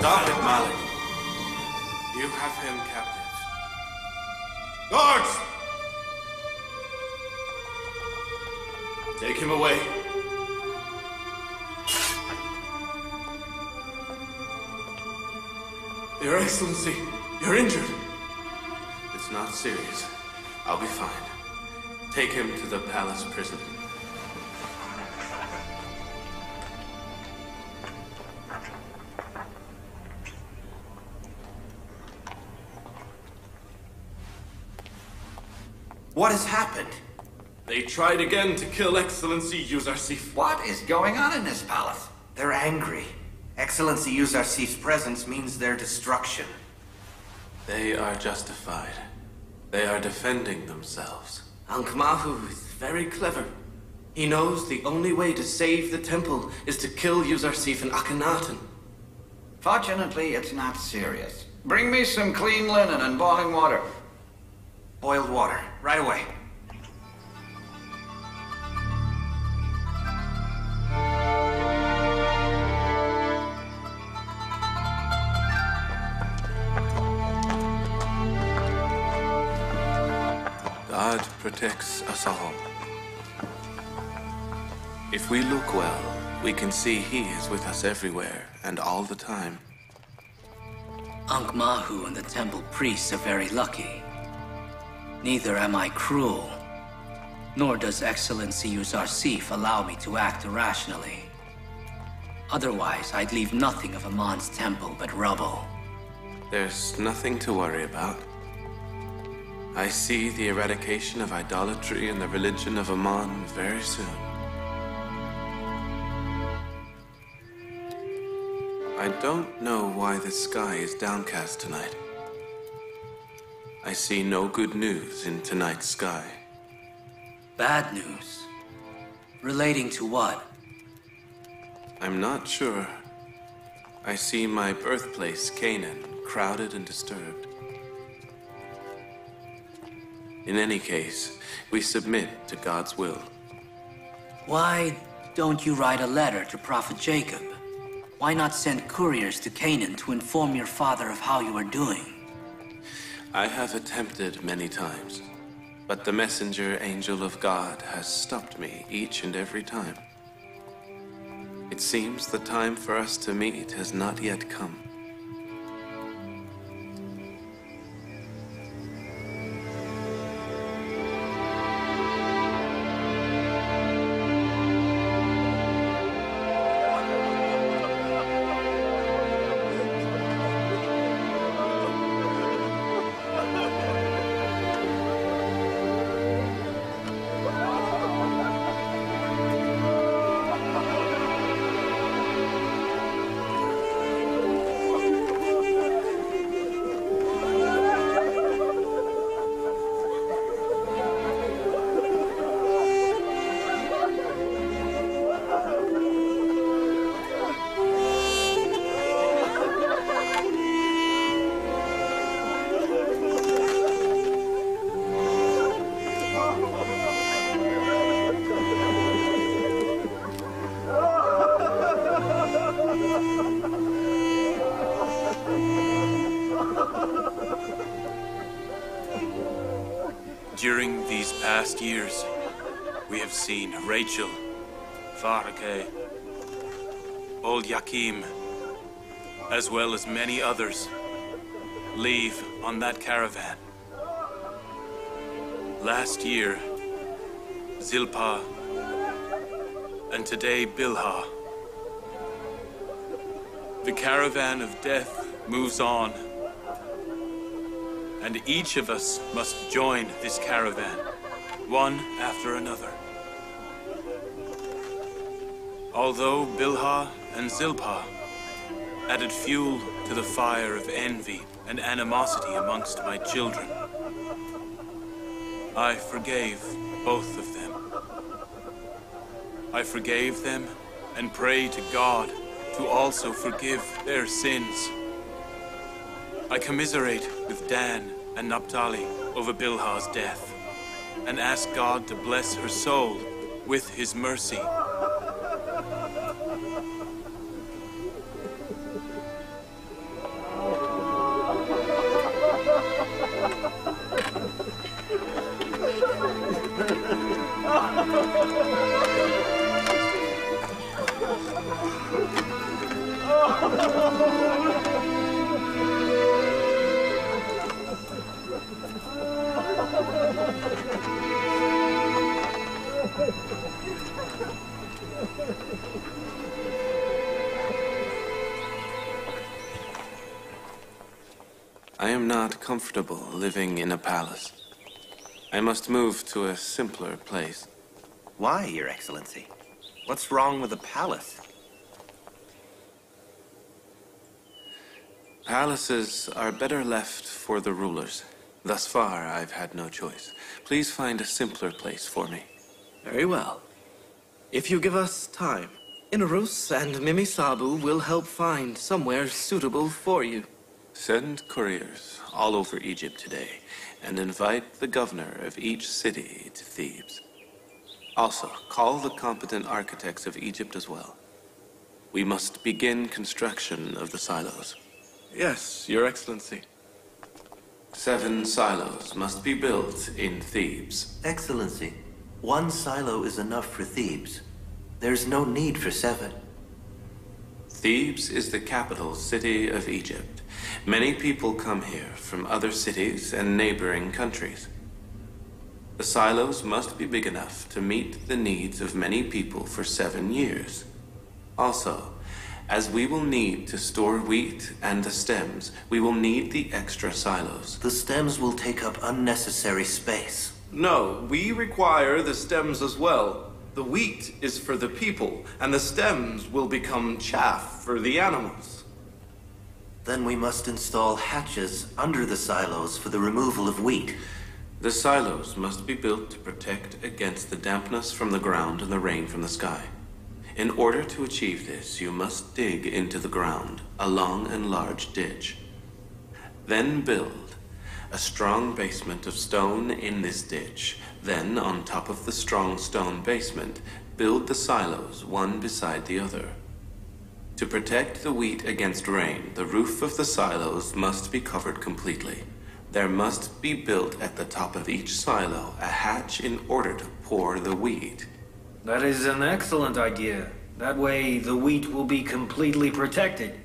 Stop it, Malik. You have him captive. Guards! Take him away. Your Excellency, you're injured. It's not serious. I'll be fine. Take him to the palace prison. What has happened? They tried again to kill Excellency Yuzarsif. What is going on in this palace? They're angry. Excellency Yuzarsif's presence means their destruction. They are justified. They are defending themselves. Ankh-Mahu is very clever. He knows the only way to save the temple is to kill Yuzarsif and Akhenaten. Fortunately, it's not serious. Bring me some clean linen and boiling water. Boiled water, right away. God protects us all. If we look well, we can see He is with us everywhere and all the time. Ankh-Mahu and the temple priests are very lucky. Neither am I cruel, nor does Excellency Yuzarsif allow me to act irrationally. Otherwise, I'd leave nothing of Amon's temple but rubble. There's nothing to worry about. I see the eradication of idolatry in the religion of Amon very soon. I don't know why the sky is downcast tonight. I see no good news in tonight's sky. Bad news? Relating to what? I'm not sure. I see my birthplace, Canaan, crowded and disturbed. In any case, we submit to God's will. Why don't you write a letter to Prophet Jacob? Why not send couriers to Canaan to inform your father of how you are doing? I have attempted many times, but the messenger angel of God has stopped me each and every time. It seems the time for us to meet has not yet come. During these past years, we have seen Rachel, Farake, Old Yakim, as well as many others, leave on that caravan. Last year, Zilpa, and today Bilha. The caravan of death moves on, and each of us must join this caravan, one after another. Although Bilha and Zilpa added fuel to the fire of envy and animosity amongst my children, I forgave both of them. I forgave them and pray to God to also forgive their sins. I commiserate with Dan and Naphtali over Bilha's death and ask God to bless her soul with his mercy. I am not comfortable living in a palace. I must move to a simpler place. Why, Your Excellency? What's wrong with the palace? Palaces are better left for the rulers. Thus far, I've had no choice. Please find a simpler place for me. Very well. If you give us time, Inarus and Mimisabu will help find somewhere suitable for you. Send couriers all over Egypt today and invite the governor of each city to Thebes. Also, call the competent architects of Egypt as well. We must begin construction of the silos. Yes, Your Excellency. 7 silos must be built in Thebes. Excellency, 1 silo is enough for Thebes. There's no need for 7. Thebes is the capital city of Egypt. Many people come here from other cities and neighboring countries. The silos must be big enough to meet the needs of many people for 7 years. Also, as we will need to store wheat and the stems, we will need the extra silos. The stems will take up unnecessary space. No, we require the stems as well. The wheat is for the people, and the stems will become chaff for the animals. Then we must install hatches under the silos for the removal of wheat. The silos must be built to protect against the dampness from the ground and the rain from the sky. In order to achieve this, you must dig into the ground a long and large ditch. Then build a strong basement of stone in this ditch. Then, on top of the strong stone basement, build the silos one beside the other. To protect the wheat against rain, the roof of the silos must be covered completely. There must be built at the top of each silo a hatch in order to pour the wheat. That is an excellent idea. That way, the wheat will be completely protected.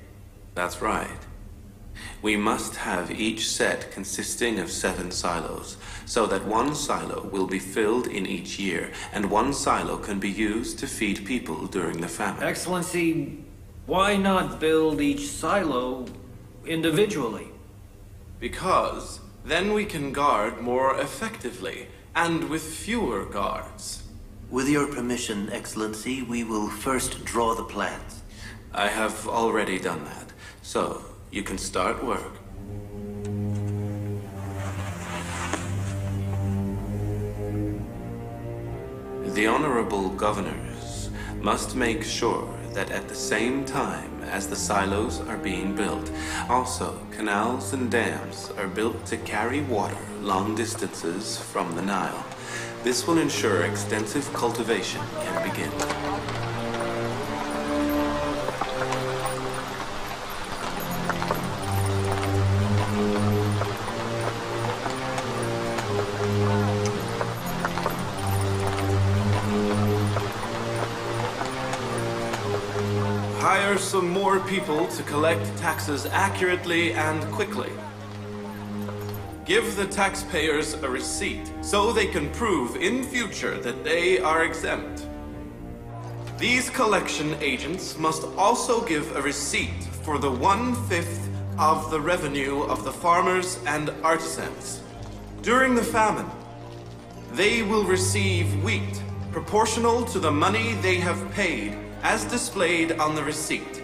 That's right. We must have each set consisting of 7 silos, so that 1 silo will be filled in each year, and 1 silo can be used to feed people during the famine. Excellency, why not build each silo individually? Because then we can guard more effectively, and with fewer guards. With your permission, Excellency, we will first draw the plans. I have already done that, so you can start work. The honorable governors must make sure that at the same time as the silos are being built, also canals and dams are built to carry water long distances from the Nile. This will ensure extensive cultivation can begin. Hire some more people to collect taxes accurately and quickly. Give the taxpayers a receipt so they can prove in future that they are exempt. These collection agents must also give a receipt for the 1/5 of the revenue of the farmers and artisans. During the famine, they will receive wheat proportional to the money they have paid as displayed on the receipt.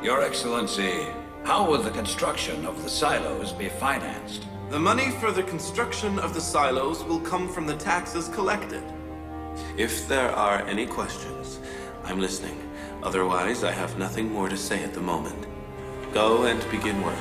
Your Excellency, how will the construction of the silos be financed? The money for the construction of the silos will come from the taxes collected. If there are any questions, I'm listening. Otherwise, I have nothing more to say at the moment. Go and begin work.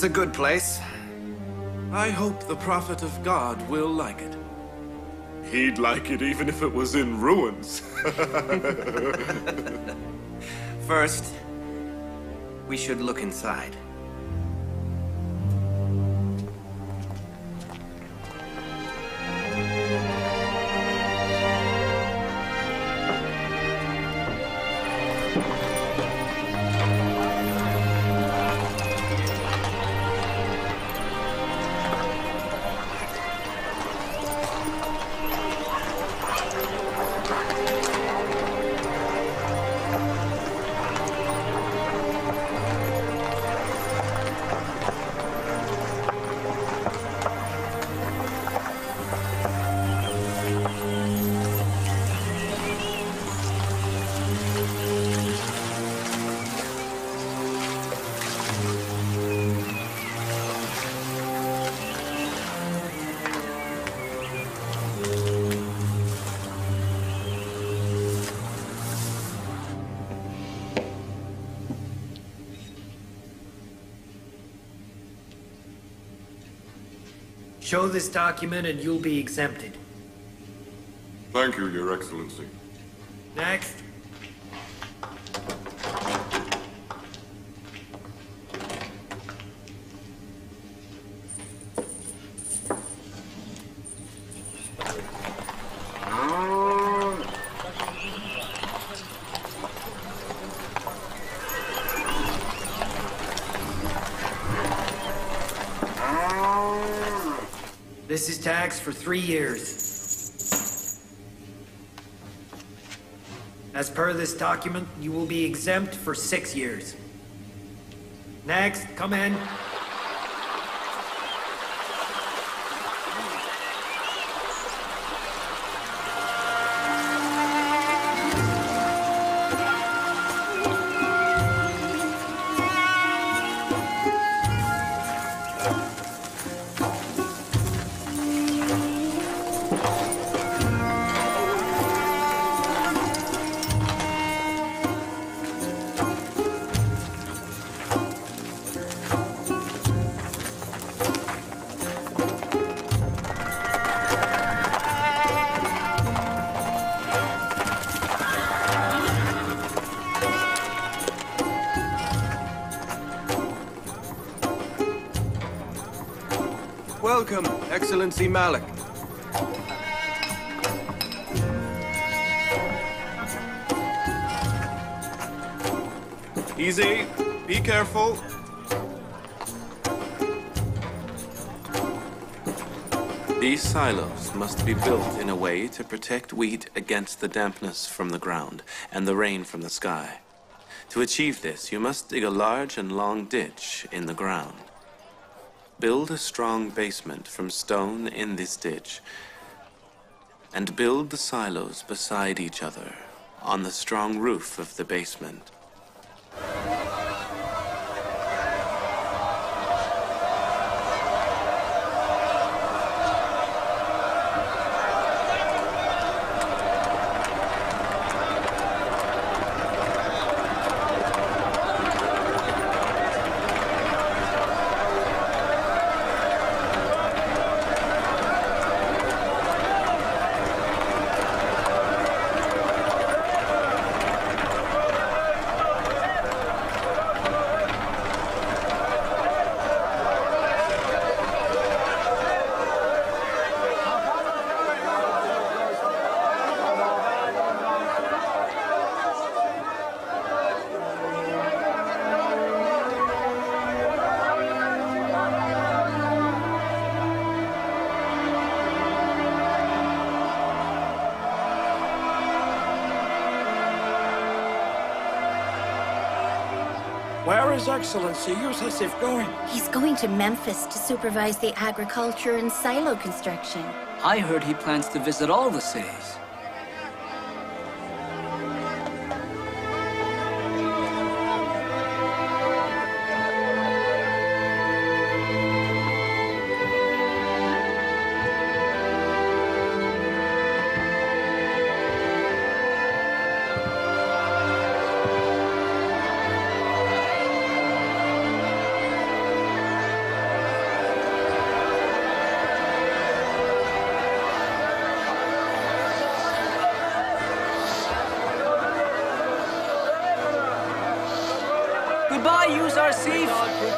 It's a good place. I hope the Prophet of God will like it. He'd like it even if it was in ruins. First, we should look inside. Show this document and you'll be exempted. Thank you, Your Excellency. Next. This is taxed for 3 years. As per this document, you will be exempt for 6 years. Next, come in. Welcome, Excellency Malik. Easy. Be careful. These silos must be built in a way to protect wheat against the dampness from the ground and the rain from the sky. To achieve this, you must dig a large and long ditch in the ground. Build a strong basement from stone in this ditch, and build the silos beside each other on the strong roof of the basement. Where is Excellency Yusuf going? He's going to Memphis to supervise the agriculture and silo construction. I heard he plans to visit all the cities. Goodbye, Yusuf.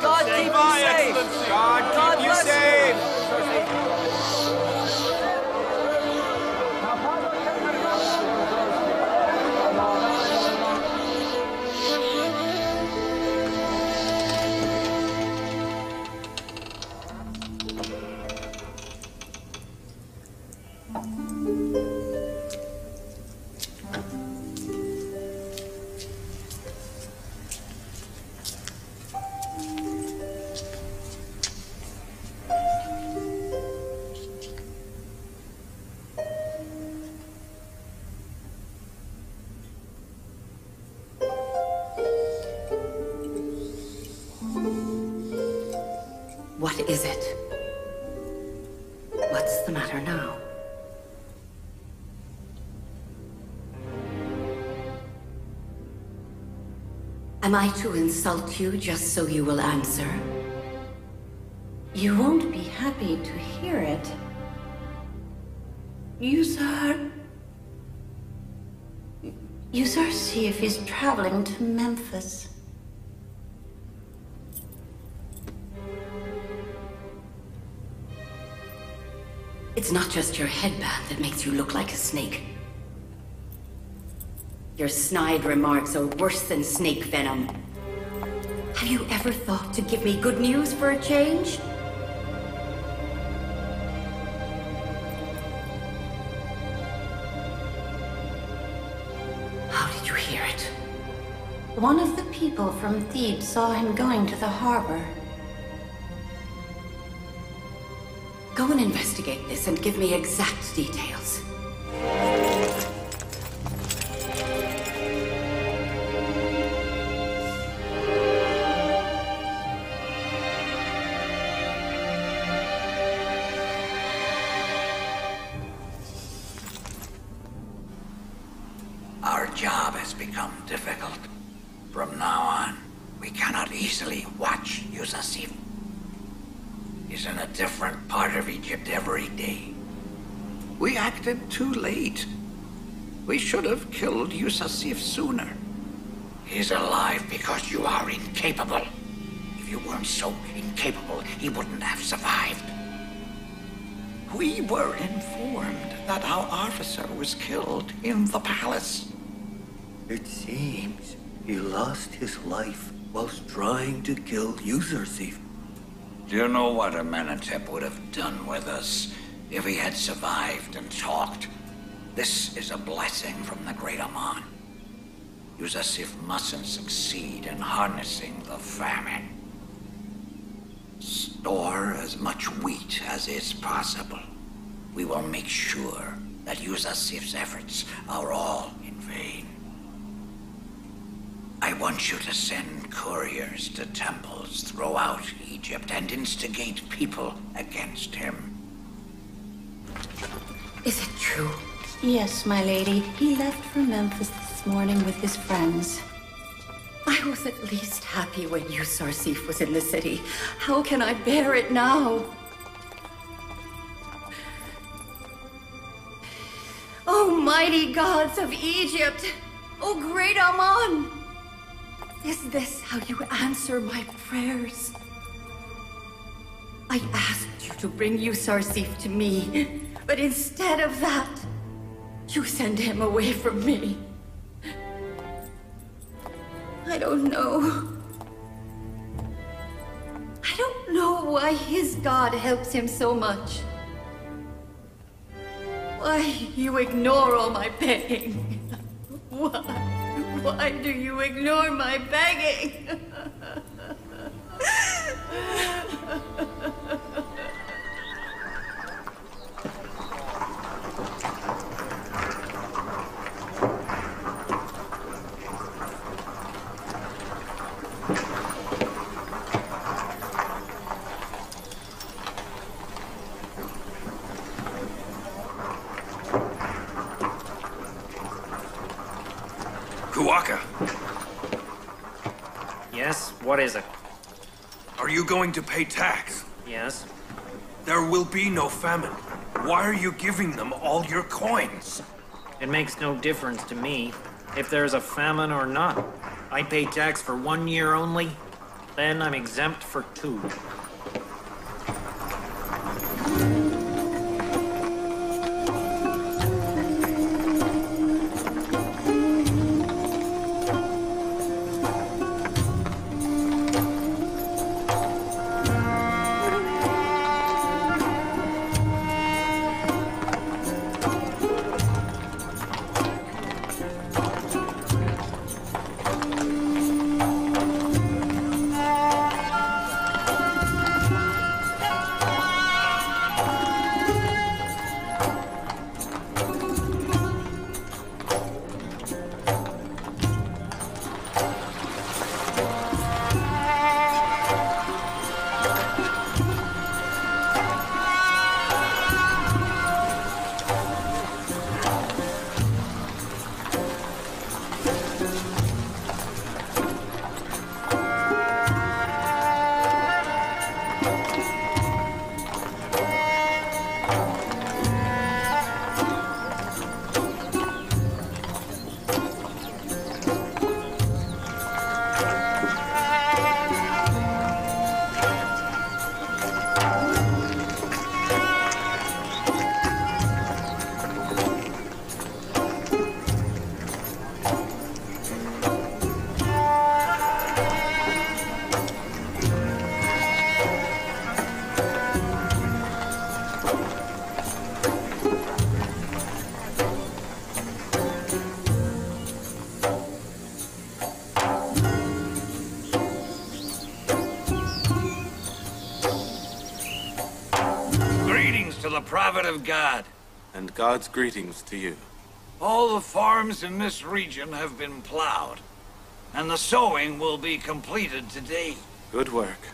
God keep you safe. God keep you safe. What is it? What's the matter now? Am I to insult you just so you will answer? You won't be happy to hear it. Yusuf is traveling to Memphis. It's not just your headband that makes you look like a snake. Your snide remarks are worse than snake venom. Have you ever thought to give me good news for a change? How did you hear it? One of the people from Thebes saw him going to the harbor. Go and investigate this and give me exact details. Our job has become difficult. From now on, we cannot easily watch Yusuf. He's in a different part of Egypt every day. We acted too late. We should have killed Yusuf sooner. He's alive because you are incapable. If you weren't so incapable, he wouldn't have survived. We were informed that our officer was killed in the palace. It seems he lost his life whilst trying to kill Yusuf. Do you know what Amenhotep would have done with us if he had survived and talked? This is a blessing from the great Aman. Yusuf mustn't succeed in harnessing the famine. Store as much wheat as is possible. We will make sure that Yusuf's efforts are all in vain. I want you to send couriers to temples throughout Egypt and instigate people against him. Is it true? Yes, my lady. He left for Memphis this morning with his friends. I was at least happy when Yusuf was in the city. How can I bear it now? Oh, mighty gods of Egypt! Oh, great Aman! Is this how you answer my prayers? I asked you to bring Yusuf to me, but instead of that, you send him away from me. I don't know. I don't know why his God helps him so much. Why you ignore all my begging? Why do you ignore my begging? Yes, what is it? Are you going to pay tax? Yes. There will be no famine. Why are you giving them all your coins? It makes no difference to me, if there's a famine or not. I pay tax for 1 year only, then I'm exempt for 2. To the prophet of God. And God's greetings to you. All the farms in this region have been plowed, and the sowing will be completed today. Good work.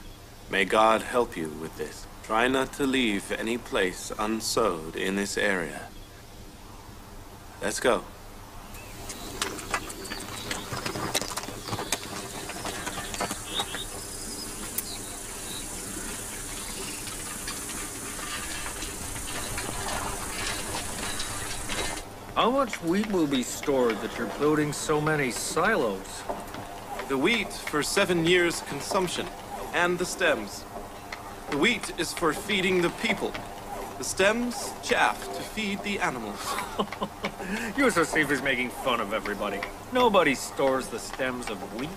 May God help you with this. Try not to leave any place unsowed in this area. Let's go. How much wheat will be stored that you're building so many silos? The wheat for 7 years' consumption, and the stems. The wheat is for feeding the people. The stems, chaff to feed the animals. Yusuf is making fun of everybody. Nobody stores the stems of wheat.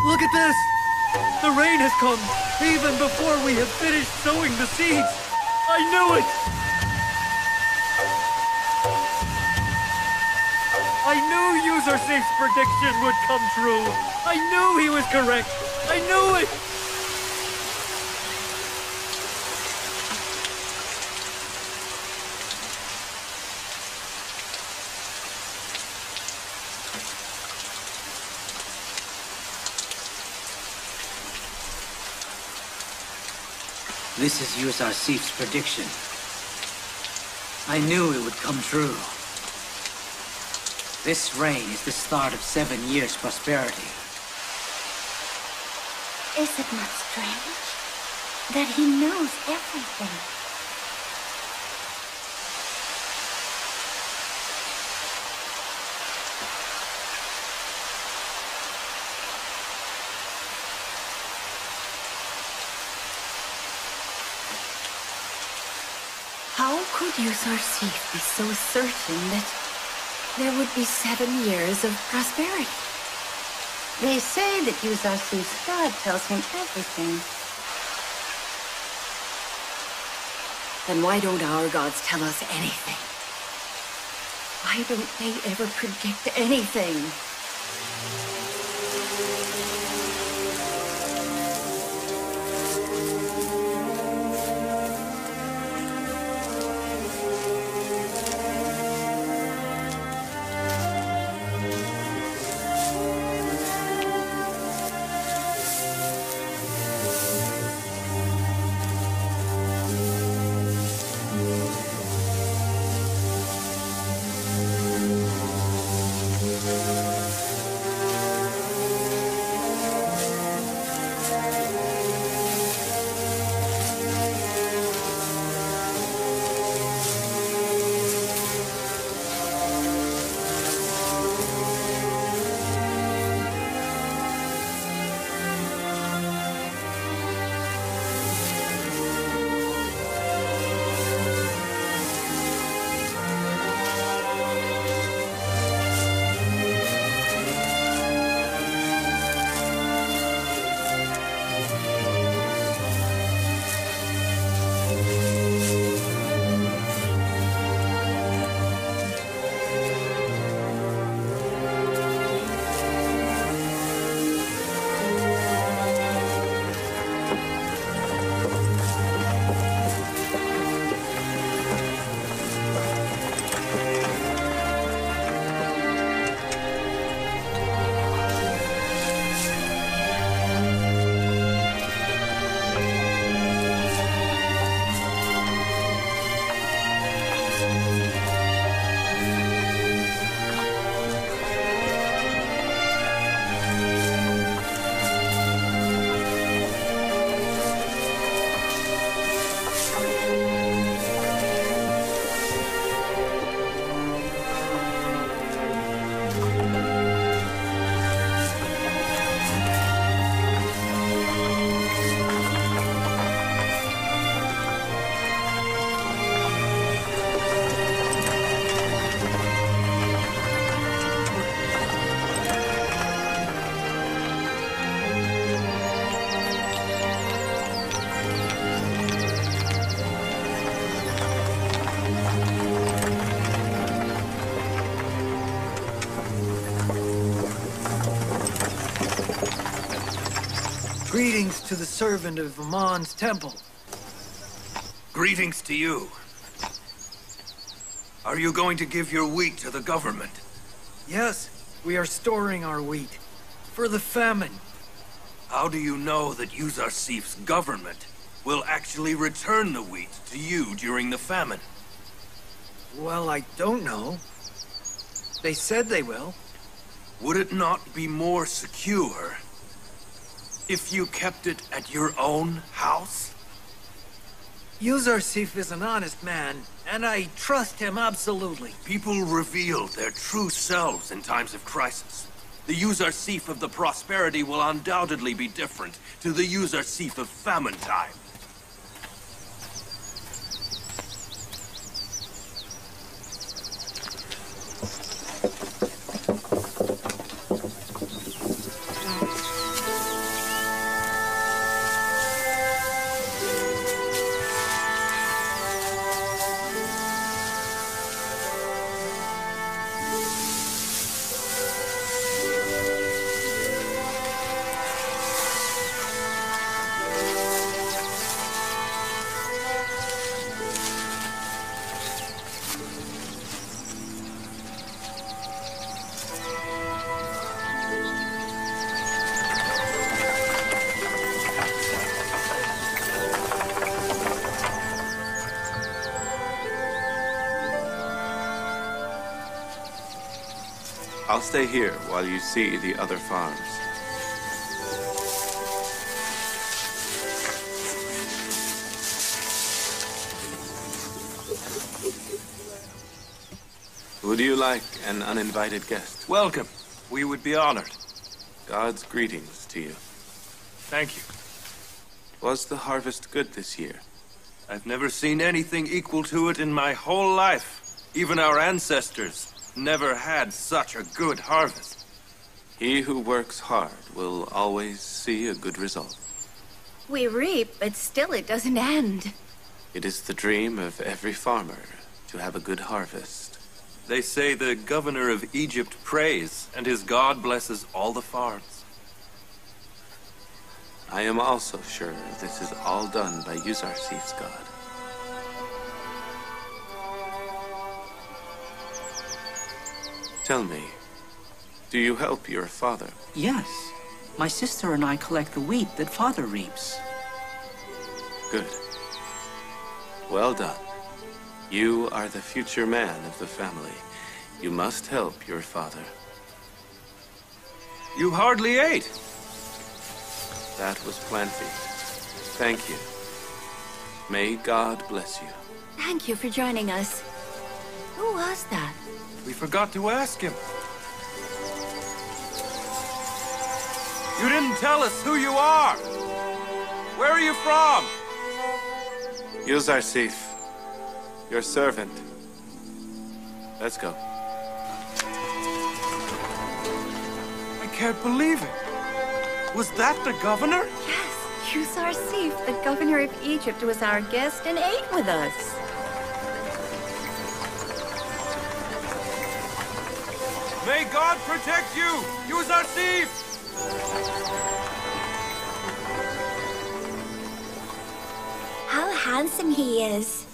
Look at this! The rain has come, even before we have finished sowing the seeds! I knew it! I knew Yusuf's prediction would come true! I knew he was correct! I knew it! This is Yusuf's prediction. I knew it would come true. This rain is the start of 7 years' prosperity. Is it not strange that he knows everything? How could Yusuf be so certain that there would be 7 years of prosperity? They say that Yusuf's God tells him everything. Then why don't our gods tell us anything? Why don't they ever predict anything? Greetings to the servant of Amon's temple. Greetings to you. Are you going to give your wheat to the government? Yes, we are storing our wheat. For the famine. How do you know that Yusuf's government will actually return the wheat to you during the famine? Well, I don't know. They said they will. Would it not be more secure if you kept it at your own house? Yusuf is an honest man, and I trust him absolutely. People reveal their true selves in times of crisis. The Yusuf of the prosperity will undoubtedly be different to the Yusuf of famine time. I'll stay here while you see the other farms. Would you like an uninvited guest? Welcome. We would be honored. God's greetings to you. Thank you. Was the harvest good this year? I've never seen anything equal to it in my whole life. Even our ancestors never had such a good harvest. He who works hard will always see a good result. We reap, but still it doesn't end. It is the dream of every farmer to have a good harvest. They say the governor of Egypt prays, and his god blesses all the farms. I am also sure this is all done by Yuzarsif's god. Tell me, do you help your father? Yes. My sister and I collect the wheat that father reaps. Good. Well done. You are the future man of the family. You must help your father. You hardly ate. That was plenty. Thank you. May God bless you. Thank you for joining us. Who was that? We forgot to ask him. You didn't tell us who you are. Where are you from? Yuzarsif, your servant. Let's go. I can't believe it. Was that the governor? Yes, Yuzarsif, the governor of Egypt, was our guest and ate with us. May God protect you, Yuzarsif! How handsome he is.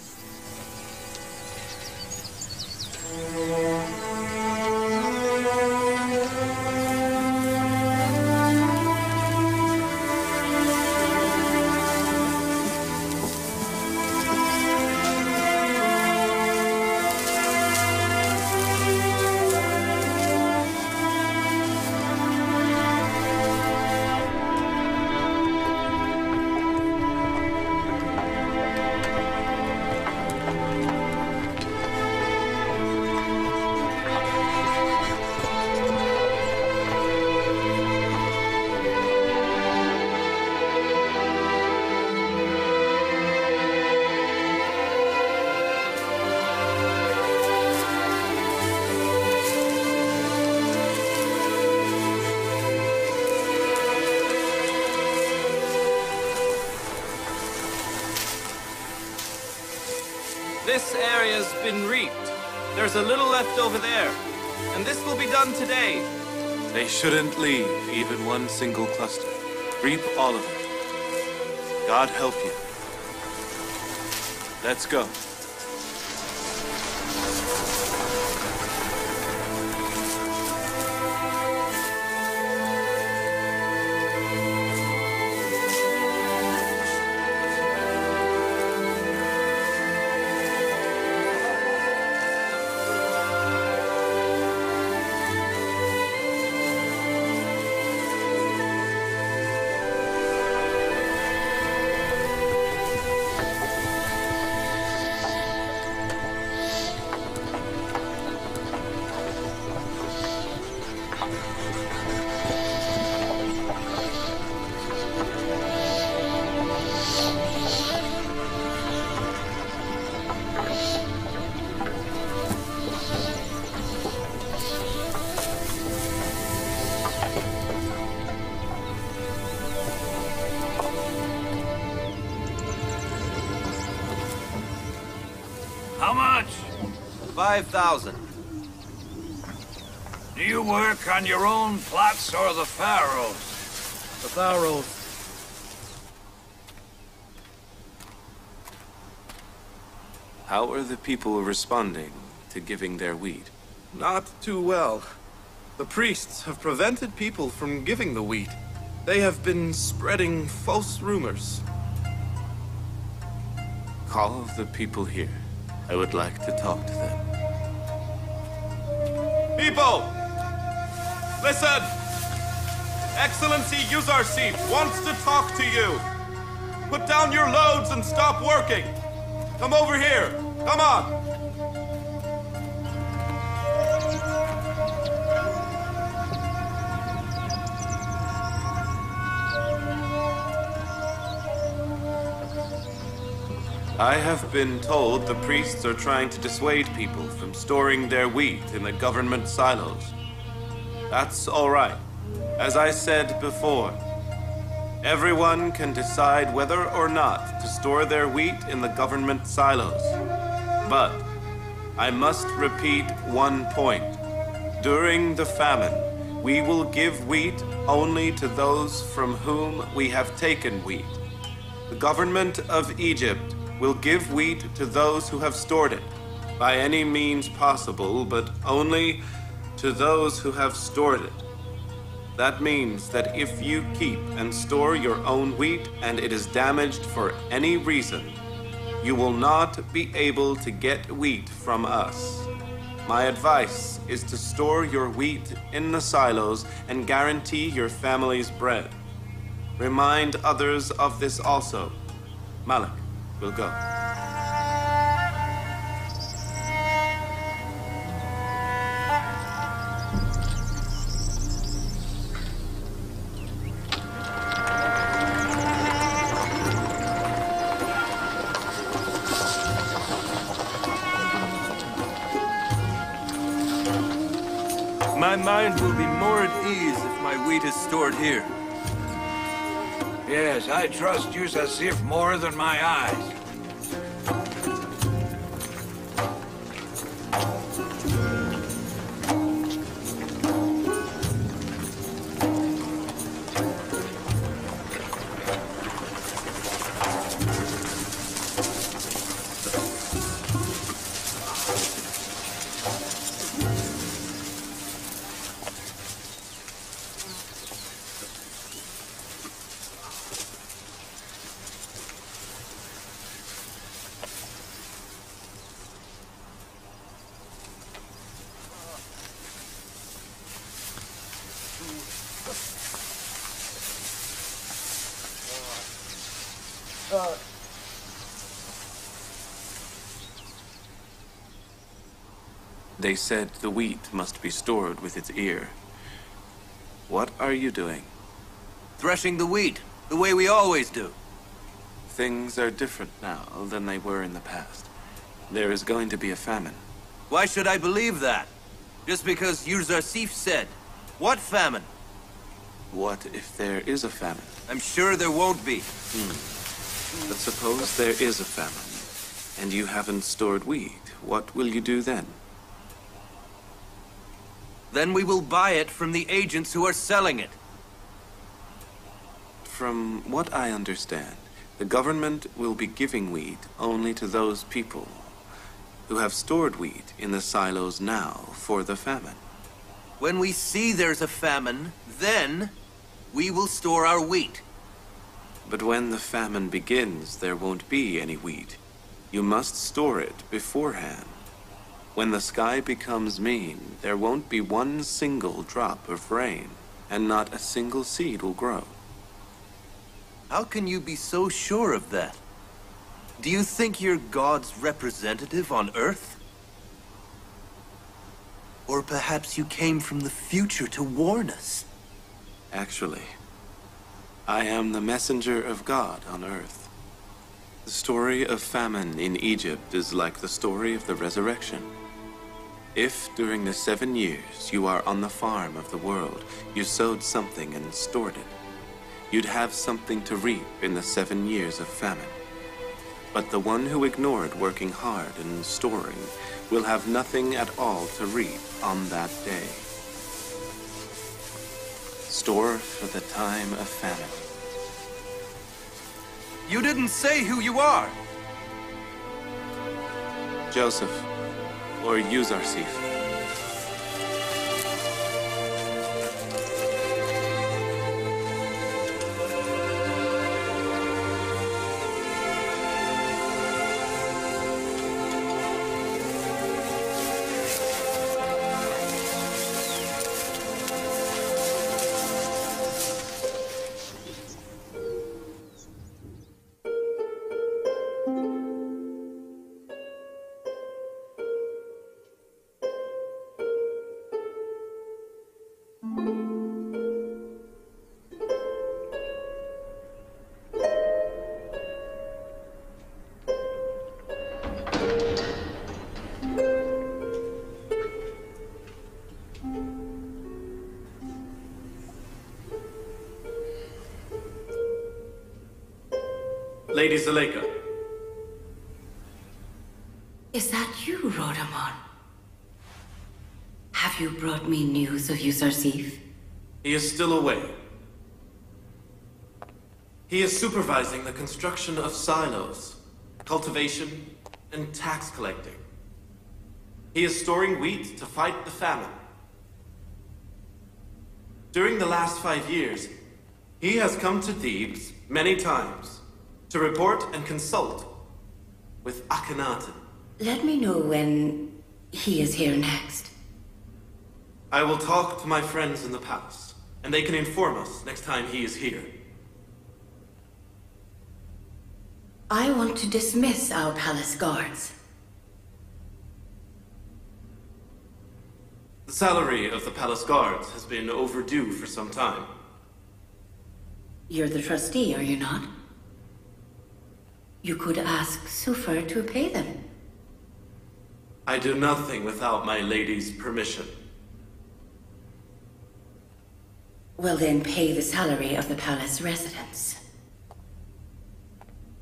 This area's been reaped. There's a little left over there. And this will be done today. They shouldn't leave even one single cluster. Reap all of it. God help you. Let's go. How much? 5,000. Do you work on your own plots or the pharaohs? The pharaohs. How are the people responding to giving their wheat? Not too well. The priests have prevented people from giving the wheat. They have been spreading false rumors. Call the people here. I would like to talk to them. People! Listen! Excellency Yuzarsif wants to talk to you. Put down your loads and stop working. Come over here. Come on. I have been told the priests are trying to dissuade people from storing their wheat in the government silos. That's all right. As I said before, everyone can decide whether or not to store their wheat in the government silos. But I must repeat one point. During the famine, we will give wheat only to those from whom we have taken wheat. The government of Egypt will give wheat to those who have stored it, by any means possible, but only to those who have stored it. That means that if you keep and store your own wheat and it is damaged for any reason, you will not be able to get wheat from us. My advice is to store your wheat in the silos and guarantee your family's bread. Remind others of this also. Malik will go. My mind will be more at ease if my wheat is stored here. Yes, I trust Yusuf more than my eyes. They said the wheat must be stored with its ear. What are you doing? Threshing the wheat, the way we always do. Things are different now than they were in the past. There is going to be a famine. Why should I believe that? Just because Yusuf said. What famine? What if there is a famine? I'm sure there won't be. But suppose there is a famine, and you haven't stored wheat. What will you do then? Then we will buy it from the agents who are selling it. From what I understand, the government will be giving wheat only to those people who have stored wheat in the silos now for the famine. When we see there's a famine, then we will store our wheat. But when the famine begins, there won't be any wheat. You must store it beforehand. When the sky becomes mean, there won't be one single drop of rain, and not a single seed will grow. How can you be so sure of that? Do you think you're God's representative on Earth? Or perhaps you came from the future to warn us? Actually, I am the messenger of God on Earth. The story of famine in Egypt is like the story of the resurrection. If, during the 7 years you are on the farm of the world, you sowed something and stored it, you'd have something to reap in the 7 years of famine. But the one who ignored working hard and storing will have nothing at all to reap on that day. Store for the time of famine. You didn't say who you are! Joseph, or Yusuf. Lady Zuleykha. Is that you, Rodamon? Have you brought me news of Yusarsif? He is still away. He is supervising the construction of silos, cultivation, and tax collecting. He is storing wheat to fight the famine. During the last 5 years, he has come to Thebes many times to report and consult with Akhenaten. Let me know when he is here next. I will talk to my friends in the palace, and they can inform us next time he is here. I want to dismiss our palace guards. The salary of the palace guards has been overdue for some time. You're the trustee, are you not? You could ask Sufar to pay them. I do nothing without my lady's permission. Well then, pay the salary of the palace residents.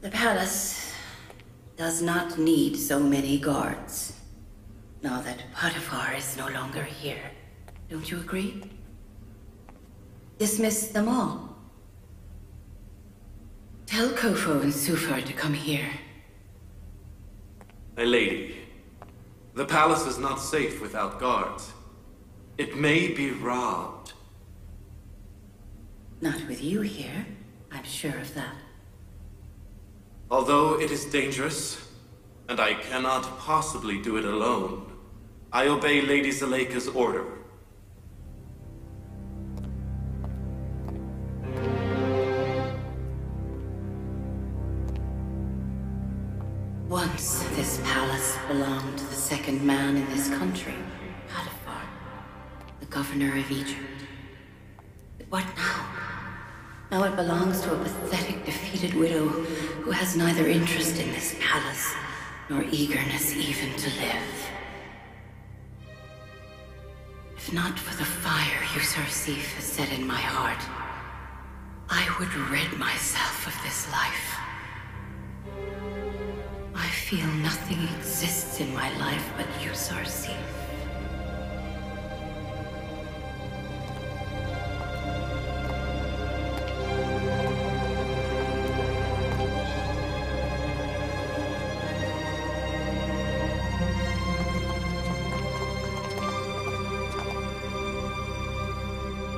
The palace does not need so many guards, now that Potifar is no longer here. Don't you agree? Dismiss them all. Tell Kofo and Sufar to come here. My lady, the palace is not safe without guards. It may be robbed. Not with you here, I'm sure of that. Although it is dangerous, and I cannot possibly do it alone, I obey Lady Zuleykha's order. Once this palace belonged to the second man in this country, Potifar, the governor of Egypt. But what now? Now it belongs to a pathetic, defeated widow who has neither interest in this palace nor eagerness even to live. If not for the fire Yusarsif has set in my heart, I would rid myself of this life. I feel nothing exists in my life but Yusarsif.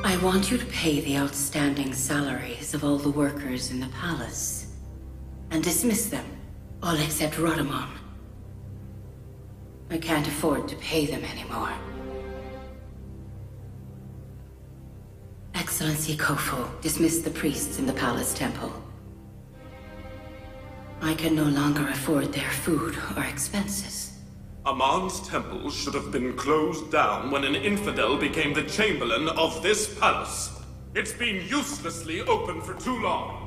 I want you to pay the outstanding salaries of all the workers in the palace, and dismiss them, all except Rodamon. I can't afford to pay them anymore. Excellency Kofo, dismiss the priests in the palace temple. I can no longer afford their food or expenses. Amon's temple should have been closed down when an infidel became the chamberlain of this palace. It's been uselessly open for too long.